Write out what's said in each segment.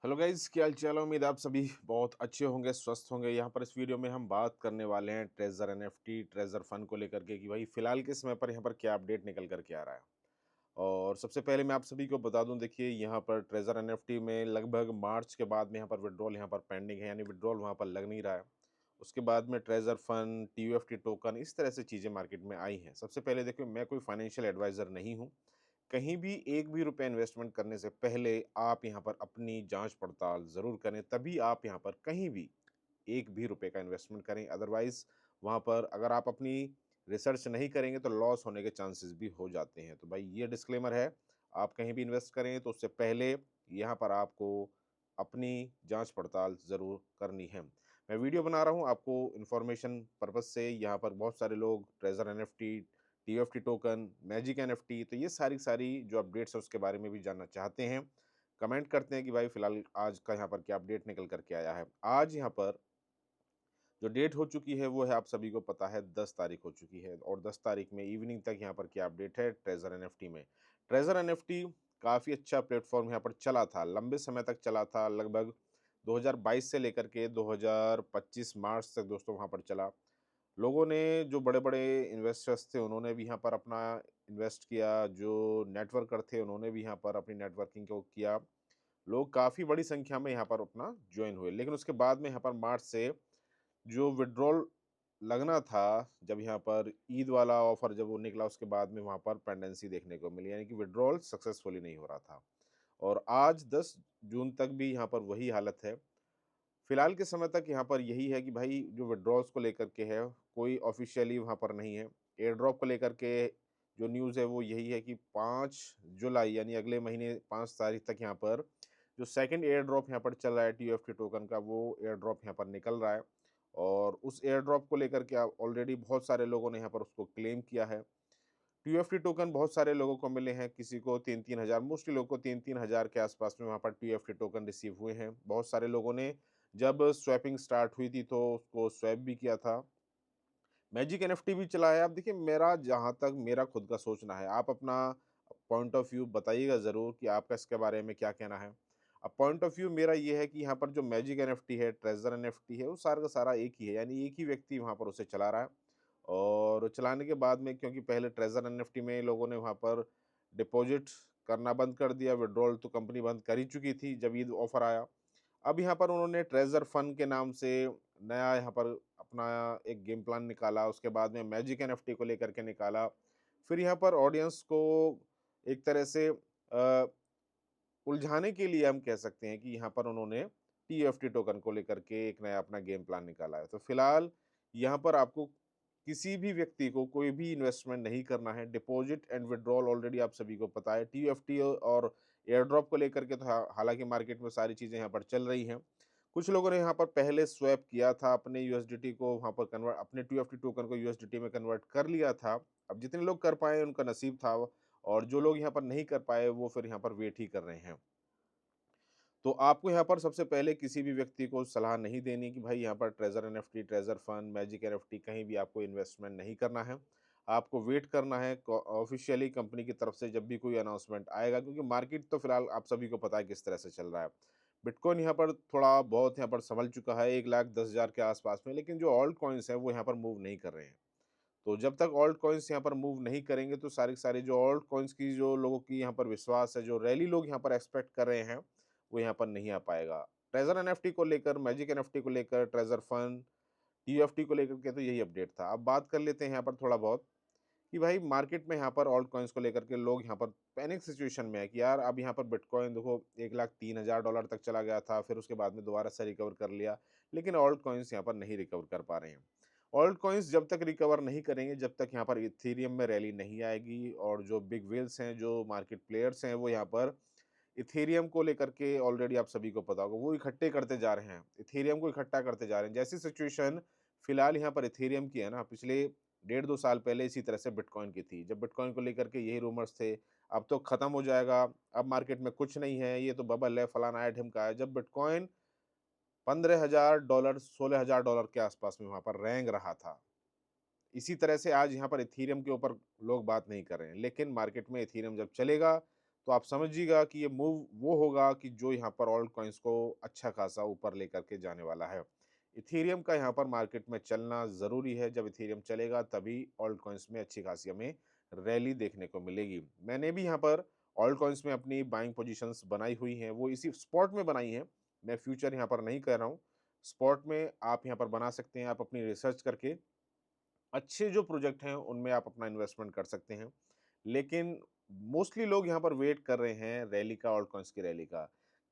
Hello guys, क्या हाल चाल है। उम्मीद आप सभी बहुत अच्छे होंगे, स्वस्थ होंगे। यहाँ पर इस वीडियो में हम बात करने वाले हैं ट्रेजर एनएफटी ट्रेजर फंड को लेकर के कि भाई फिलहाल के समय पर यहाँ पर क्या अपडेट निकल कर के आ रहा है। और सबसे पहले मैं आप सभी को बता दूं, देखिए यहाँ पर ट्रेजर एनएफटी में लगभग मार्च के बाद में यहाँ पर विड्रॉल यहाँ पर पेंडिंग है, यानी विड्रॉल वहाँ पर लग नहीं रहा है। उसके बाद में ट्रेजर फंड, टीयूएफटी टोकन, इस तरह से चीज़ें मार्केट में आई हैं। सबसे पहले देखिए, मैं कोई फाइनेंशियल एडवाइज़र नहीं हूँ। कहीं भी एक भी रुपया इन्वेस्टमेंट करने से पहले आप यहाँ पर अपनी जांच पड़ताल ज़रूर करें, तभी आप यहाँ पर कहीं भी एक भी रुपए का इन्वेस्टमेंट करें। अदरवाइज़ वहाँ पर अगर आप अपनी रिसर्च नहीं करेंगे तो लॉस होने के चांसेस भी हो जाते हैं। तो भाई ये डिस्क्लेमर है, आप कहीं भी इन्वेस्ट करें तो उससे पहले यहाँ पर आपको अपनी जांच पड़ताल ज़रूर करनी है। मैं वीडियो बना रहा हूँ आपको इन्फॉर्मेशन पर्पज़ से। यहाँ पर बहुत सारे लोग treasure NFT, TFT token, magic NFT, तो ये सारी जो अपडेट्स हैं उसके बारे में भी जानना चाहते हैं। कमेंट करते हैं कि भाई फिलहाल आज का यहाँ पर क्या अपडेट निकल कर के आया है। आज यहाँ पर जो डेट हो चुकी है वो है, आप सभी को पता है, 10 तारीख हो चुकी है और 10 तारीख में इवनिंग तक यहाँ पर क्या अपडेट है ट्रेज़र एनएफटी में। ट्रेज़र एनएफटी काफ़ी अच्छा प्लेटफ़ॉर्म यहाँ पर चला था, लंबे समय तक चला था, लगभग 2022 से लेकर के 2025 मार्च तक दोस्तों वहाँ पर चला। लोगों ने, जो बड़े-बड़े इन्वेस्टर्स थे, उन्होंने भी यहाँ पर अपना इन्वेस्ट किया, जो नेटवर्कर थे उन्होंने भी यहाँ पर अपनी नेटवर्किंग को किया। लोग काफ़ी बड़ी संख्या में यहाँ पर अपना जॉइन हुए। लेकिन उसके बाद में यहाँ पर मार्च से जो विथड्रॉल लगना था, जब यहाँ पर ईद वाला ऑफर जब वो निकला, उसके बाद में वहाँ पर पेंडेंसी देखने को मिली, यानी कि विथड्रॉल सक्सेसफुली नहीं हो रहा था। और आज 10 जून तक भी यहाँ पर वही हालत है। फिलहाल के समय तक यहाँ पर यही है कि भाई जो विथड्रॉल्स को लेकर के है, कोई ऑफ़िशियली वहाँ पर नहीं है। एयर ड्रॉप को लेकर के जो न्यूज़ है वो यही है कि 5 जुलाई यानी अगले महीने 5 तारीख तक यहाँ पर जो सेकंड एयर ड्रॉप यहाँ पर चल रहा है टीएफटी टोकन का, वो एयर ड्रॉप यहाँ पर निकल रहा है। और उस एयर ड्रॉप को लेकर के ऑलरेडी बहुत सारे लोगों ने यहाँ पर उसको क्लेम किया है। टीएफटी टोकन बहुत सारे लोगों को मिले हैं, किसी को 3-3 हज़ार, मोस्टली लोगों को 3-3 हज़ार के आसपास में वहाँ पर टीएफटी टोकन रिसीव हुए हैं। बहुत सारे लोगों ने जब स्वैपिंग स्टार्ट हुई थी तो उसको स्वैप भी किया था। मैजिक एनएफटी भी चला है। अब देखिए, मेरा जहाँ तक मेरा खुद का सोचना है, आप अपना पॉइंट ऑफ व्यू बताइएगा ज़रूर कि आपका इसके बारे में क्या कहना है। अब पॉइंट ऑफ व्यू मेरा ये है कि यहाँ पर जो मैजिक एनएफटी है, ट्रेज़र एनएफटी है, वो सारा का सारा एक ही है, यानी एक ही व्यक्ति वहाँ पर उसे चला रहा है। और चलाने के बाद में, क्योंकि पहले ट्रेज़र एनएफटी में लोगों ने वहाँ पर डिपॉज़िट करना बंद कर दिया, विथड्रॉल तो कंपनी बंद कर ही चुकी थी जब ईद ऑफ़र आया। अब यहाँ पर उन्होंने ट्रेज़र फंड के नाम से नया यहाँ पर अपना एक गेम प्लान निकाला, उसके बाद में मैजिक एनएफटी को लेकर के निकाला। फिर यहाँ पर ऑडियंस को एक तरह से उलझाने के लिए हम कह सकते हैं कि यहाँ पर उन्होंने टीएफटी टोकन को लेकर के एक नया अपना गेम प्लान निकाला है। तो फिलहाल यहाँ पर आपको किसी भी व्यक्ति को कोई भी इन्वेस्टमेंट नहीं करना है। डिपॉजिट एंड विथड्रॉल ऑलरेडी आप सभी को पता है। टीएफटी और एयर ड्रॉप को लेकर के तो हालांकि मार्केट में सारी चीज़ें यहाँ पर चल रही हैं। कुछ लोगों ने यहाँ पर पहले स्वैप किया था, अपने यूएसडीटी को वहाँ पर कन्वर्ट, अपने टीएफटी टोकन को यूएसडीटी में कन्वर्ट कर लिया था। अब जितने लोग कर पाए उनका नसीब था, और जो लोग यहाँ पर नहीं कर पाए वो फिर यहाँ पर वेट ही कर रहे हैं। तो आपको यहाँ पर सबसे पहले किसी भी व्यक्ति को सलाह नहीं देनी कि भाई यहाँ पर treasure NFT, treasure fund, magic NFT कहीं भी आपको इन्वेस्टमेंट नहीं करना है। आपको वेट करना है ऑफ़िशियली कंपनी की तरफ से जब भी कोई अनाउंसमेंट आएगा, क्योंकि मार्केट तो फिलहाल आप सभी को पता है किस तरह से चल रहा है। बिटकॉइन यहाँ पर थोड़ा बहुत यहाँ पर संभल चुका है 1,10,000 के आसपास में, लेकिन जो ऑल्ट कॉइन्स हैं वो यहाँ पर मूव नहीं कर रहे हैं। तो जब तक ऑल्ट कॉइन्स यहाँ पर मूव नहीं करेंगे तो सारे के सारे जो ऑल्ट कॉइन्स की जो लोगों की यहाँ पर विश्वास है, जो रैली लोग यहाँ पर एक्सपेक्ट कर रहे हैं, वो यहाँ पर नहीं आ पाएगा। ट्रेज़र एनएफटी को लेकर, मैजिक एनएफटी को लेकर, ट्रेज़र फंड, टीएफटी को लेकर के तो यही अपडेट था। अब बात कर लेते हैं यहाँ पर थोड़ा बहुत कि भाई मार्केट में यहाँ पर ऑल्ट कॉइन्स को लेकर के लोग यहाँ पर पैनिक सिचुएशन में है कि यार अब यहाँ पर बिटकॉइन देखो $1,03,000 तक चला गया था, फिर उसके बाद में दोबारा से रिकवर कर लिया, लेकिन ऑल्ट कॉइन्स यहाँ पर नहीं रिकवर कर पा रहे हैं। ऑल्ट कॉइन्स जब तक रिकवर नहीं करेंगे, जब तक यहाँ पर इथेरियम में रैली नहीं आएगी, और जो बिग व्हेल्स हैं, जो मार्केट प्लेयर्स हैं, वो यहाँ पर इथेरियम को लेकर के ऑलरेडी आप सभी को पता होगा, वो इकट्ठे करते जा रहे हैं, इथेरियम को इकट्ठा करते जा रहे हैं। जैसी सिचुएशन फिलहाल यहाँ पर इथेरियम की है ना, पिछले 1.5-2 साल पहले इसी तरह से बिटकॉइन की थी। जब बिटकॉइन को लेकर के यही रूमर्स थे, अब तो खत्म हो जाएगा, अब मार्केट में कुछ नहीं है, ये तो बबल है, फलाना है, ढिमका है। जब बिटकॉइन $15,000, $16,000 के आसपास में वहाँ पर रेंग रहा था। इसी तरह से आज यहाँ पर इथेरियम के ऊपर लोग बात नहीं कर रहे हैं, लेकिन मार्केट में इथेरियम जब चलेगा, तो आप समझिएगा कि ये मूव वो होगा कि जो यहाँ पर ऑल्ट कॉइन्स को अच्छा खासा ऊपर लेकर के जाने वाला है। इथेरियम का यहाँ पर मार्केट में चलना ज़रूरी है, जब इथेरियम चलेगा तभी ऑल्ट कॉइन्स में अच्छी खासी हमें रैली देखने को मिलेगी। मैंने भी यहाँ पर ऑल्ट कॉइन्स में अपनी बाइंग पोजीशंस बनाई हुई हैं, वो इसी स्पॉट में बनाई हैं। मैं फ्यूचर यहाँ पर नहीं कर रहा हूँ। स्पॉट में आप यहाँ पर बना सकते हैं, आप अपनी रिसर्च करके अच्छे जो प्रोजेक्ट हैं, उनमें आप अपना इन्वेस्टमेंट कर सकते हैं। लेकिन मोस्टली लोग यहाँ पर वेट कर रहे हैं रैली का, ऑल्ट कॉइन्स की रैली का।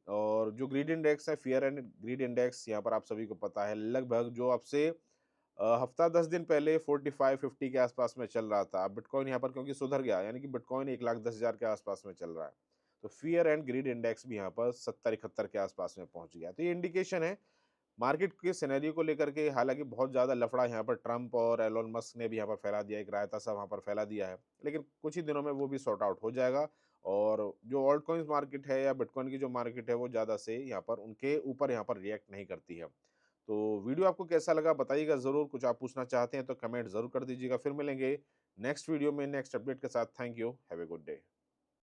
और जो ग्रीड इंडेक्स है, फियर एंड ग्रीड इंडेक्स, यहाँ पर आप सभी को पता है लगभग जो आपसे हफ्ता 10 दिन पहले 45-50 के आसपास में चल रहा था। अब बिटकॉइन यहाँ पर क्योंकि सुधर गया, यानी कि बिटकॉइन 1,10,000 के आसपास में चल रहा है। तो फियर एंड ग्रीड इंडेक्स भी यहाँ पर 70-71 के आसपास में पहुँच गया। तो ये इंडिकेशन है मार्केट के सिनेरियो को लेकर के, हालाँकि बहुत ज़्यादा लफड़ा यहाँ पर ट्रम्प और एलोन मस्क ने भी यहाँ पर फैला दिया है, एक रायता-सा वहाँ पर फैला दिया है। लेकिन कुछ ही दिनों में वो भी सॉर्ट आउट हो जाएगा और जो ऑल्ट कॉइन्स मार्केट है या बिटकॉइन की जो मार्केट है, वो ज़्यादा से यहाँ पर उनके ऊपर यहाँ पर रिएक्ट नहीं करती है। तो वीडियो आपको कैसा लगा बताइएगा ज़रूर, कुछ आप पूछना चाहते हैं तो कमेंट ज़रूर कर दीजिएगा। फिर मिलेंगे नेक्स्ट वीडियो में नेक्स्ट अपडेट के साथ। Thank you, have a good day.